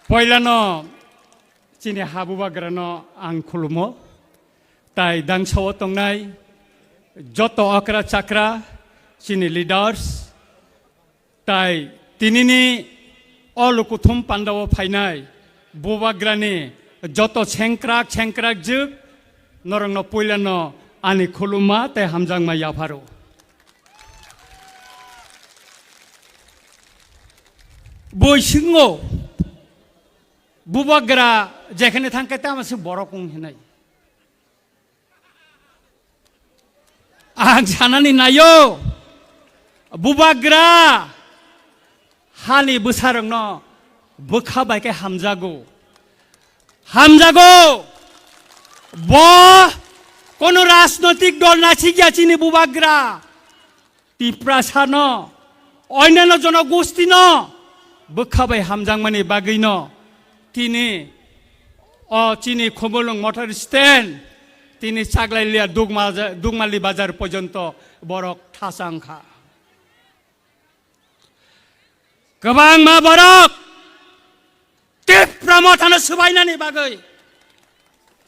Poilano chini habubagrano ang khulumo tai dangsaw tongnai joto akra chakra chini leaders tai tinini olukuthum pandawo phainai bubagrani joto chengkrak juk norangno poilano ani khuluma tai hamjangma yafaro boisingo bubagra যেখানে থাকতে আমার সে বড় কম নাই আং জানানি নাইও বুবাগ্রা হানি বসারং ন বখা বাইকে হামজাগো ব কোন রাজনৈতিক দল নাছি গিয়াছিনি বুবাগ্রা টিপ্রাসা ন অন্যান্য জনগোষ্ঠী ন বখা বাই হামজাংমানি বাগৈ ন তিনি চিনি খবলং মোটর স্ট্যান্ড তিনি চাগলাইলিয়া দুগমালি বাজার পর্যন্ত বরক ঠাসাংখা গোবাং মা বরক তীব্র মথানো সুবাইনানি বাগৈ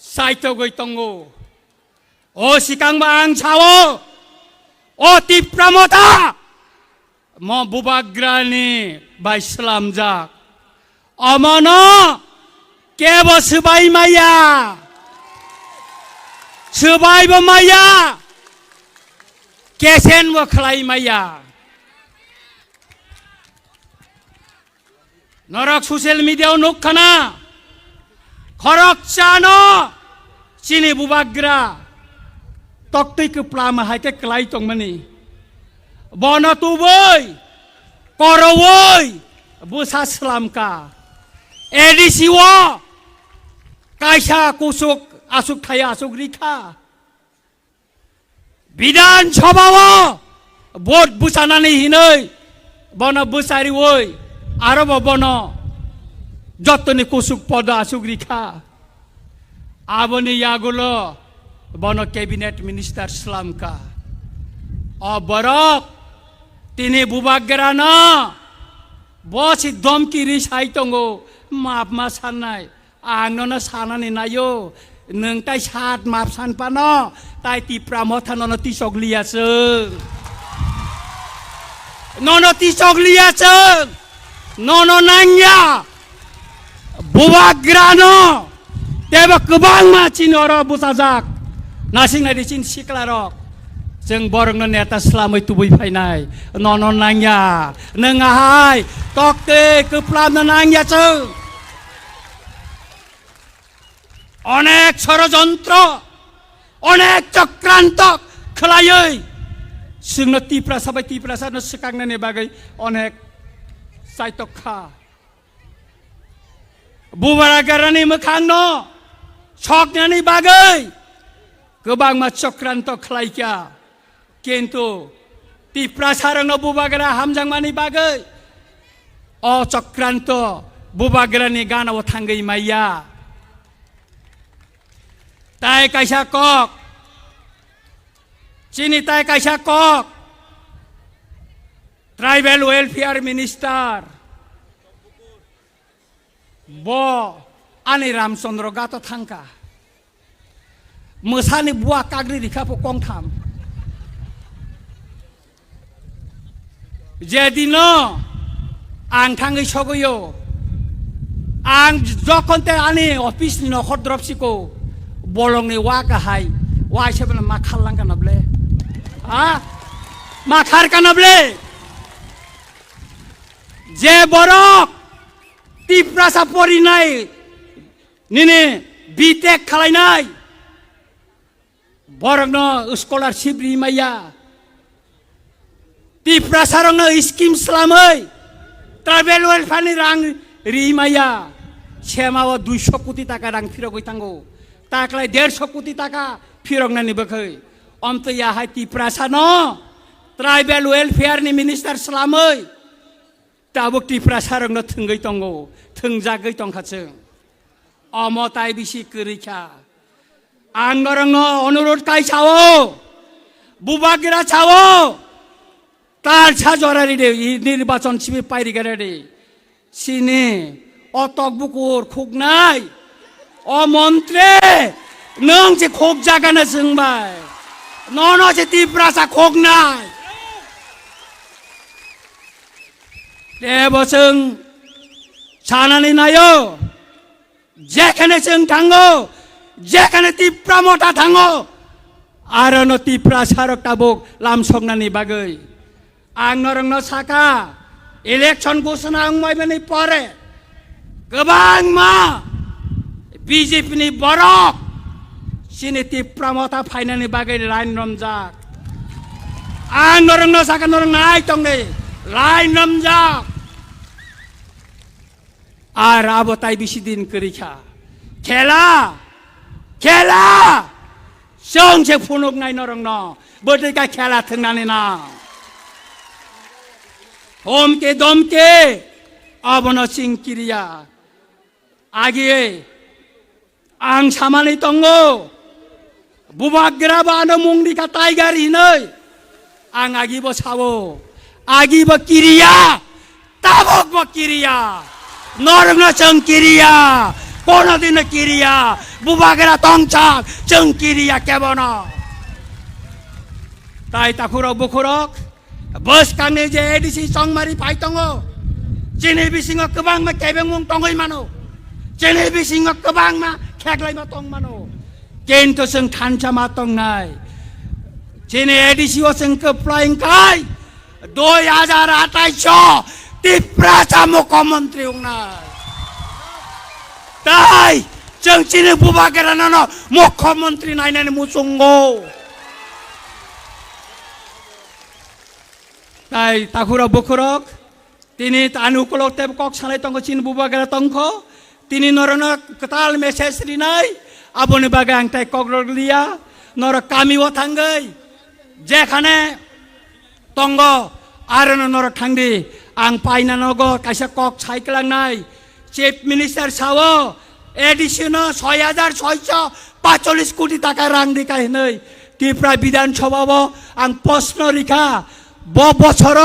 সাইতো গৈ তঙ্গো ও সিকাংবা আং ছাও ও তীব্র মথা ম বুবাগ্রানি বাই ইসলাম যাক অমন কেব সবাই মাইয়া সবাইব মাইয়া কেসেন ও খালাই মাইয়া নরক সোশ্যাল মিডিয়াও নখানা খরক চানো চিনি বুবাগ্রা তক্তৈকে প্লাম হাইতে ক্লাই তংমানি বন তুবই করবই বুসা সালামকা এডিসিও কাইসা কুসুক আসুক থাই আসুক রিখা বিধানসভাও ভোট বুসানানি হিনৈ বন বুসারি ওই আরব বন যতনি কুসুক পদ আসুক রিখা আবনি ইয়াগুলো বন ক্যাবিনেট মিনিস্টার সালামকা অবরক তিনি বুবাগ্রা না বসি দমকি রিসাই তঙ্গো মাপ মা সাননাই आंनो सानानि नायो नों ताइ सात माप सानपानो ताइ तिप्रा मथानो तिसक लियासो ननो तिसक लियासो ननो नांया बुबाग्रानो तेबो गोबां मानसिनि अर बुसाजाक नासिंनाय दिसिन सिख्लारक जों बरंनो नेता स्लामै तुबै फायनाय ननो नांया नोंहाय तक्ते गोप्लामनो नांयासो অনেক ষড়যন্ত্র অনেক চক্রান্ত খেলাयै जोंनो तिप्रासानो सिखांनायनि बागै अनेक साइतखा बुबाग्रानि मोखांनो सकनायनि बागै गोबां मा चक्राন্ত खेलायखा किन्तु तिप्रासारनो बुबाग्रा हामजांमानि बागै अ चक्राন্ত बुबाग्रानि गानाव थांगै माइया তাই কাইসা কক চিনি তাই কাইসা কক ট্রাইবেল ওয়েলফেয়ার মিনিস্টার ব আনি রামচন্দ্র গাত থাঙ্কা মোসানি বুয়া কাগরি রিখাপো কংথাম যেদিন আং থাঙ্গै সগयो आं जखनते आनि अफिसनि नखर द्रपसिको bolongni wakahai wai sebena makhalang kanable makhar kanable je borok tiprasa porinai nini bitek khalainai borokno scholarship rimaya tiprasa rongno scheme slamai travel welfare ni rang rimaya semawa 200 কোটি টাকা rang phirogoi tango তাকলাই 150 কোটি টাকা ফিরংনানি বখৈ অন্তয়া high তিপ্রাসানো tribal welfare नि minister सालामै Tabo तिप्रासारंनो थंगै तंगो थंजागै तंखाचों अमताय बिसि करिखा आंगरंनो अनुरोध कायसाओ बुबाग्रा चाओ तार सा जरारि दे निर्वाचन सिबि पाइरिगारे दे सिनि অতক বুকুর খুক নাই ও মন্ত্রে নং যে খুক জাগানো जोंबाय নন যে ত্রিপুরাসা খুক নাই দেবসং সানানি নাयो যেখানে जों थाङो যেখানে ত্রিপুরা মটা थाङो आरो न ত্রিপুরা सारक ताबुक लामसंनानि बागै आं नरंनो साका इलेक्शन घोषणा होंबायनि परे गोबां मा बीजेपी नि बरक सिनि त्रिपुरा मथा फायनानि बागै लाइन रमजाक आं नरंनो साका नरं नाय तंनि लाइन रमजाक আর আবতাই বেশি দিন করিখা খেলা খেলা সংসে ফুনুক নাই নরং ন বটিকা খেলা থাকনানি না হোমকে দমকে অবন সিং কিরিয়া আগে আং সামানি তঙ্গ বুবাগ্রা বানো মুংডিকা টাইগার হিনৈ আং আগিব সাবো আগিব কিরিয়া তাবক কিরিয়া নরং जों কিরিয়া কোনদিন কিরিয়া বুবাগ্রা তংচাক जों কিরিয়া কেবন তাই তাকুরক বুকুরক बस कांगने जे एडिसी संगमारी फाइतंगो जेने बिसिंग गोबां मा केबेंमुं तंगै मानो जेने बिसिंग गोबां मा खेगलाय मा तंग मानो केनतो जों थानसा मा तंगनाय जेने एडिसी ओ जों फ्लाइंग काय 2028 ত্রিপুরা मुख्यमंत्री उंनाय ताई जों चिनि बुबाग्रा नानो मुख्यमंत्री नायनानै मुसुंगो তাই তাকুরা বকুরক তিনি তানুকুলক তেব কক সালাই তঙ্গ চিন বুবাগ্রা তঙ্ক তিনি নরন কতাল মেসেজ রিনাই আবনি বাগে আং তাই কগলিয়া নর কামিও থাঙ্গৈ যেখানে তঙ্গ আর নর থাংদি आं पाइना नगो काइसा कक साइक्लांनाय चिफ मिनिस्टार सावो एडिशन 6645 कोटी टाका रां दिखायनै त्रिपुरा विधानसभा आं प्रश्न रिखा ब बछर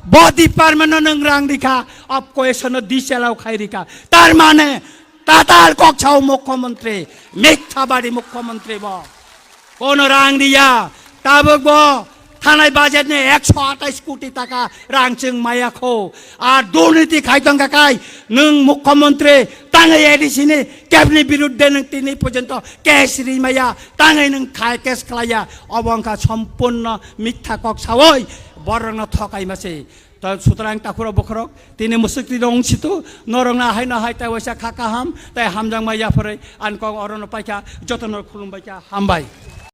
ब डिपार्टमेंट नों रां दिखा अब क्वेश्चन दिसेलाव खायरिका तार माने ताताल कक्षाव मुख्यमंत्री मिथ्याबादी मुख्यमंत्री ब कोन रां दिया ताबक ब थानाय बाजेट ने 128 कोटी टाका रां जों मायाखौ आर दुर्नीति खायदों काकाय नों मुख्यमंत्री ताङै एडिसिनि कैबिनेट बिरुद्धे नों तिनि पर्यन्त केस रिमाया ताङै नों खाय केस खालाया अबंका सम्पूर्ण मिथ्या कक्षावै बरन थकाइमासे त सुतरां ताकुरा बखरक तिनि मुसुक्ति दंसितु नरंना हायना हाय तावसा खाका हाम ताय हामजां माया फरै आनक अरन पाइका जतन खुलुमबायका हामबाय।